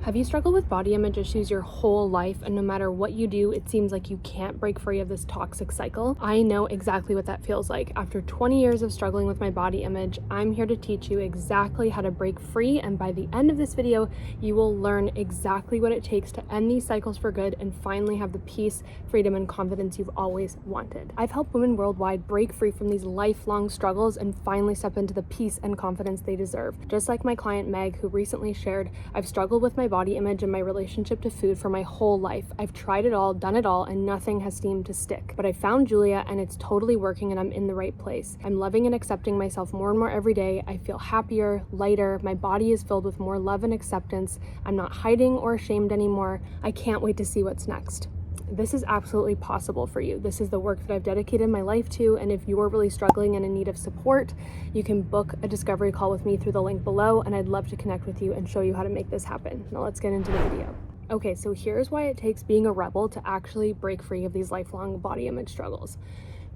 Have you struggled with body image issues your whole life, and no matter what you do, it seems like you can't break free of this toxic cycle? I know exactly what that feels like. After 20 years of struggling with my body image, I'm here to teach you exactly how to break free, and by the end of this video, you will learn exactly what it takes to end these cycles for good and finally have the peace, freedom, and confidence you've always wanted. I've helped women worldwide break free from these lifelong struggles and finally step into the peace and confidence they deserve. Just like my client Meg, who recently shared, I've struggled with my body image and my relationship to food for my whole life. I've tried it all, done it all, and nothing has seemed to stick. But I found Giulia and it's totally working, and I'm in the right place. I'm loving and accepting myself more and more every day. I feel happier, lighter, my body is filled with more love and acceptance. I'm not hiding or ashamed anymore. I can't wait to see what's next. This is absolutely possible for you. This is the work that I've dedicated my life to, and if you're really struggling and in need of support, you can book a discovery call with me through the link below, and I'd love to connect with you and show you how to make this happen. Now let's get into the video. Okay, so here's why it takes being a rebel to actually break free of these lifelong body image struggles.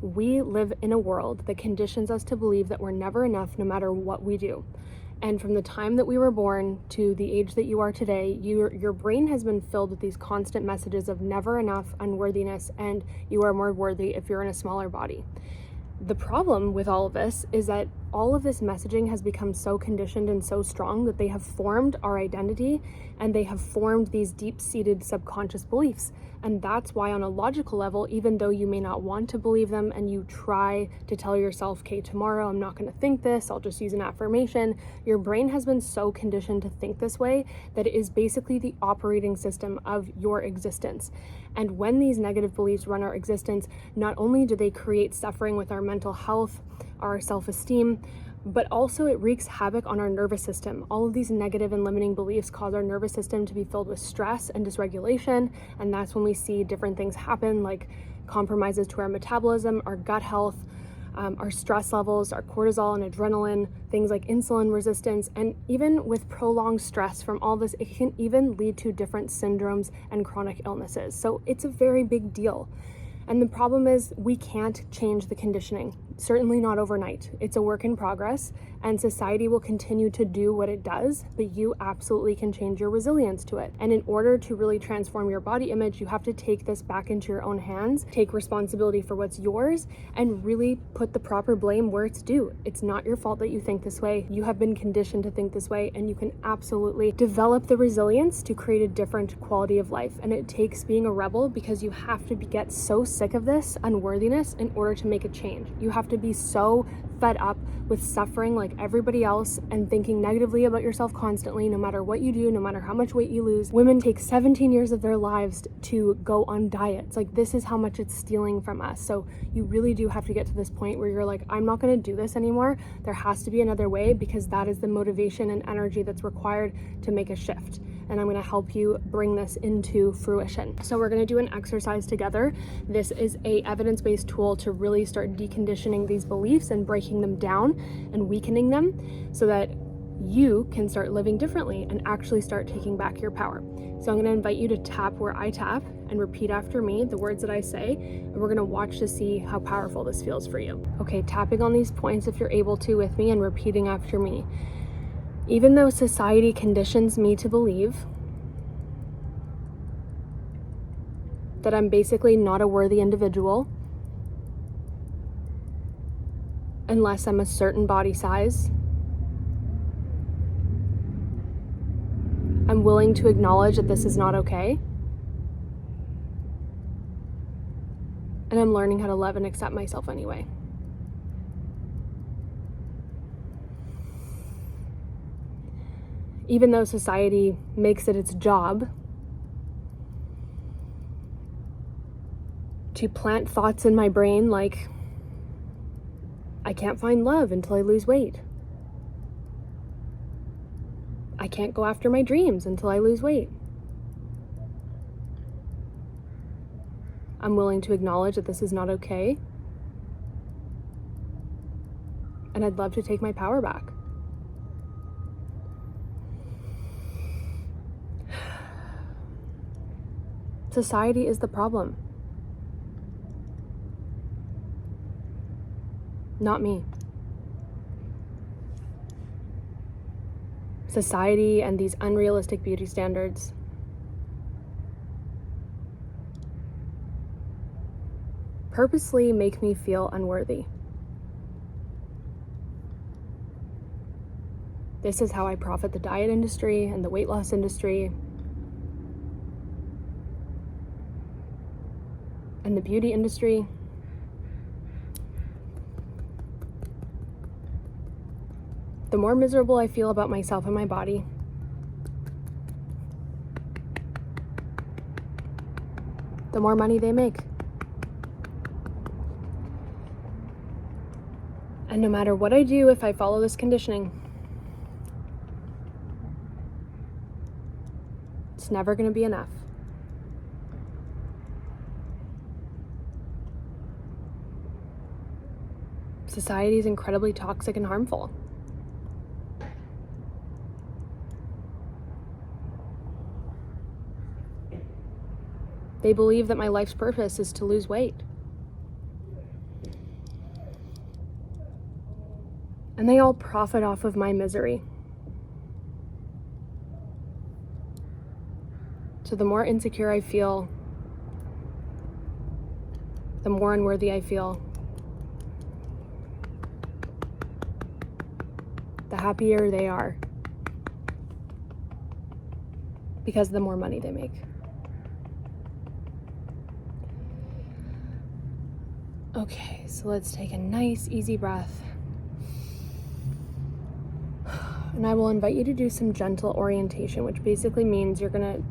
We live in a world that conditions us to believe that we're never enough no matter what we do. And from the time that we were born to the age that you are today, your brain has been filled with these constant messages of never enough, unworthiness, and you are more worthy if you're in a smaller body. The problem with all of this is that all of this messaging has become so conditioned and so strong that they have formed our identity, and they have formed these deep-seated subconscious beliefs. And that's why, on a logical level, even though you may not want to believe them and you try to tell yourself, okay, tomorrow I'm not going to think this, I'll just use an affirmation, your brain has been so conditioned to think this way that it is basically the operating system of your existence. And when these negative beliefs run our existence, not only do they create suffering with our mental health, our self-esteem, but also it wreaks havoc on our nervous system. All of these negative and limiting beliefs cause our nervous system to be filled with stress and dysregulation, and that's when we see different things happen, like compromises to our metabolism, our gut health, our stress levels, our cortisol and adrenaline, things like insulin resistance, and even with prolonged stress from all this, it can even lead to different syndromes and chronic illnesses. So it's a very big deal. And the problem is we can't change the conditioning, certainly not overnight. It's a work in progress, and society will continue to do what it does, but you absolutely can change your resilience to it. And in order to really transform your body image, you have to take this back into your own hands, take responsibility for what's yours, and really put the proper blame where it's due. It's not your fault that you think this way. You have been conditioned to think this way, and you can absolutely develop the resilience to create a different quality of life. And it takes being a rebel, because you have to get so sick of this unworthiness in order to make a change. You have to be so fed up with suffering like everybody else and thinking negatively about yourself constantly, no matter what you do, no matter how much weight you lose. Women take 17 years of their lives to go on diets. Like, this is how much it's stealing from us. So you really do have to get to this point where you're like, I'm not going to do this anymore. There has to be another way, because that is the motivation and energy that's required to make a shift. And I'm going to help you bring this into fruition. So we're going to do an exercise together. This is a evidence-based tool to really start deconditioning these beliefs and breaking them down and weakening them so that you can start living differently and actually start taking back your power. So I'm going to invite you to tap where I tap and repeat after me the words that I say, and we're going to watch to see how powerful this feels for you. Okay, tapping on these points if you're able to with me, and repeating after me. Even though society conditions me to believe that I'm basically not a worthy individual unless I'm a certain body size, I'm willing to acknowledge that this is not okay, and I'm learning how to love and accept myself anyway. Even though society makes it its job to plant thoughts in my brain like, I can't find love until I lose weight. I can't go after my dreams until I lose weight. I'm willing to acknowledge that this is not okay, and I'd love to take my power back. Society is the problem, not me. society and these unrealistic beauty standards purposely make me feel unworthy. This is how I profit the diet industry and the weight loss industry and the beauty industry. The more miserable I feel about myself and my body, the more money they make. And no matter what I do, if I follow this conditioning, it's never going to be enough. Society is incredibly toxic and harmful. They believe that my life's purpose is to lose weight. And they all profit off of my misery. So the more insecure I feel, the more unworthy I feel, the happier they are, because the more money they make. Okay, so let's take a nice, easy breath. And I will invite you to do some gentle orientation, which basically means you're going to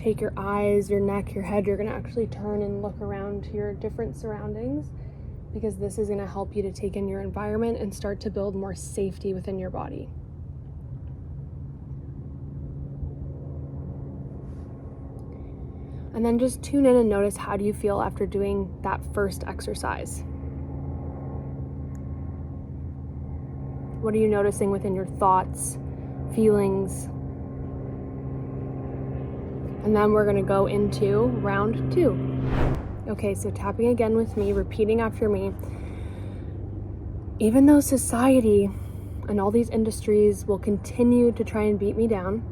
take your eyes, your neck, your head, you're going to actually turn and look around to your different surroundings, because this is going to help you to take in your environment and start to build more safety within your body. And then just tune in and notice, how do you feel after doing that first exercise? What are you noticing within your thoughts, feelings? And then we're going to go into round 2. Okay, so tapping again with me, repeating after me. Even though society and all these industries will continue to try and beat me down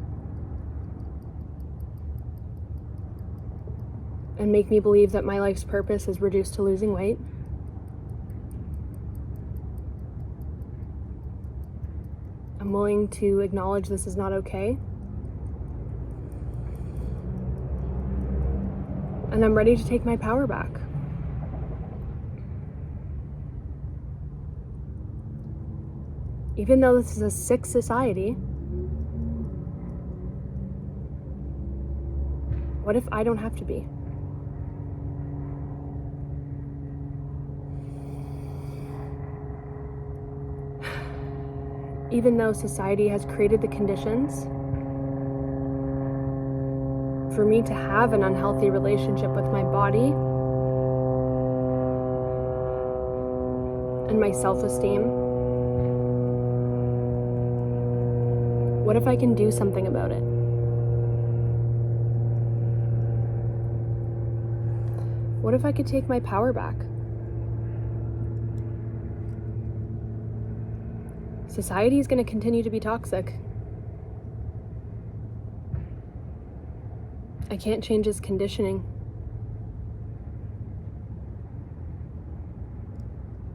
and make me believe that my life's purpose is reduced to losing weight, I'm willing to acknowledge this is not okay. And I'm ready to take my power back. Even though this is a sick society, what if I don't have to be? Even though society has created the conditions for me to have an unhealthy relationship with my body and my self-esteem, what if I can do something about it? What if I could take my power back? Society is going to continue to be toxic. I can't change its conditioning.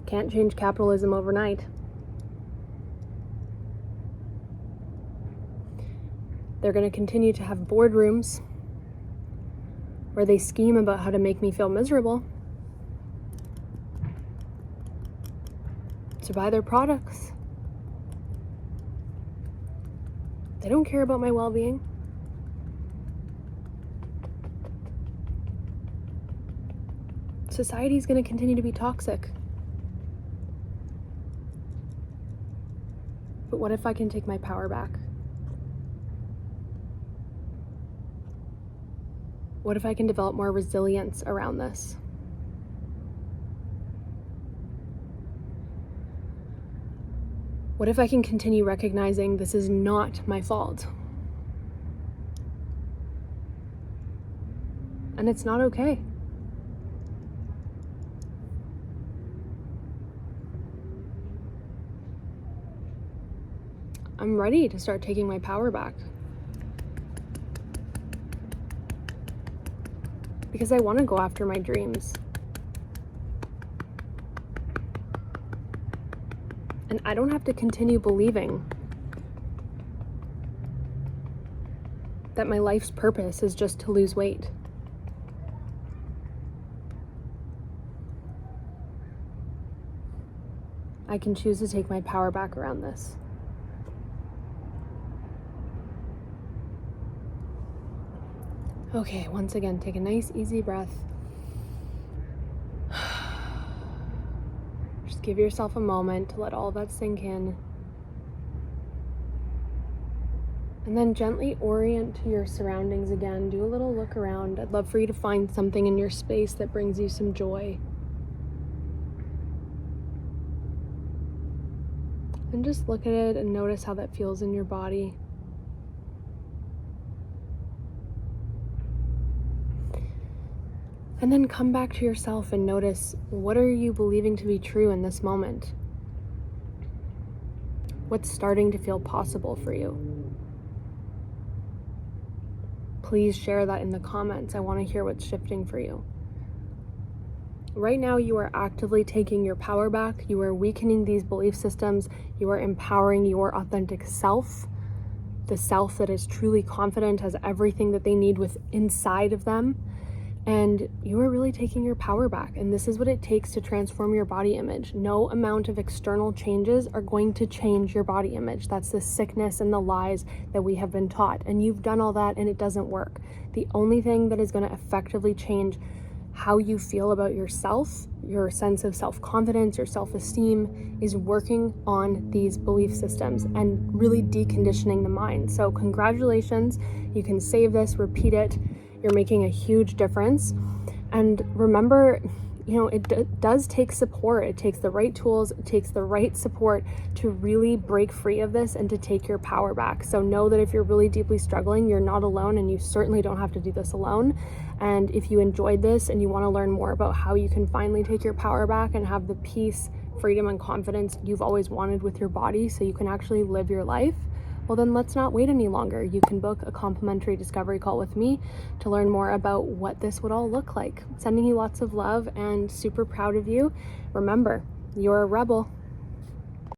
Can't change capitalism overnight. They're going to continue to have boardrooms where they scheme about how to make me feel miserable to buy their products. They don't care about my well-being. Society is going to continue to be toxic. But what if I can take my power back? What if I can develop more resilience around this? What if I can continue recognizing this is not my fault? And it's not okay. I'm ready to start taking my power back. Because I want to go after my dreams. And I don't have to continue believing that my life's purpose is just to lose weight. I can choose to take my power back around this. Okay, once again, take a nice, easy breath. Just give yourself a moment to let all of that sink in. And then gently orient to your surroundings again. Do a little look around. I'd love for you to find something in your space that brings you some joy. And just look at it and notice how that feels in your body. And then come back to yourself and notice, what are you believing to be true in this moment? What's starting to feel possible for you? Please share that in the comments. I want to hear what's shifting for you. Right now, you are actively taking your power back. You are weakening these belief systems. You are empowering your authentic self, the self that is truly confident, has everything that they need inside of them. And you are really taking your power back. And this is what it takes to transform your body image. No amount of external changes are going to change your body image. That's the sickness and the lies that we have been taught. And you've done all that and it doesn't work. The only thing that is going to effectively change how you feel about yourself, your sense of self-confidence, your self-esteem, is working on these belief systems and really deconditioning the mind. So congratulations. You can save this, repeat it. You're making a huge difference. And remember, it does take support. It takes the right tools, it takes the right support to really break free of this and to take your power back. So know that if you're really deeply struggling, you're not alone, and you certainly don't have to do this alone. And if you enjoyed this and you want to learn more about how you can finally take your power back and have the peace, freedom, and confidence you've always wanted with your body so you can actually live your life, well then let's not wait any longer. You can book a complimentary discovery call with me to learn more about what this would all look like. Sending you lots of love and super proud of you. Remember, you're a rebel.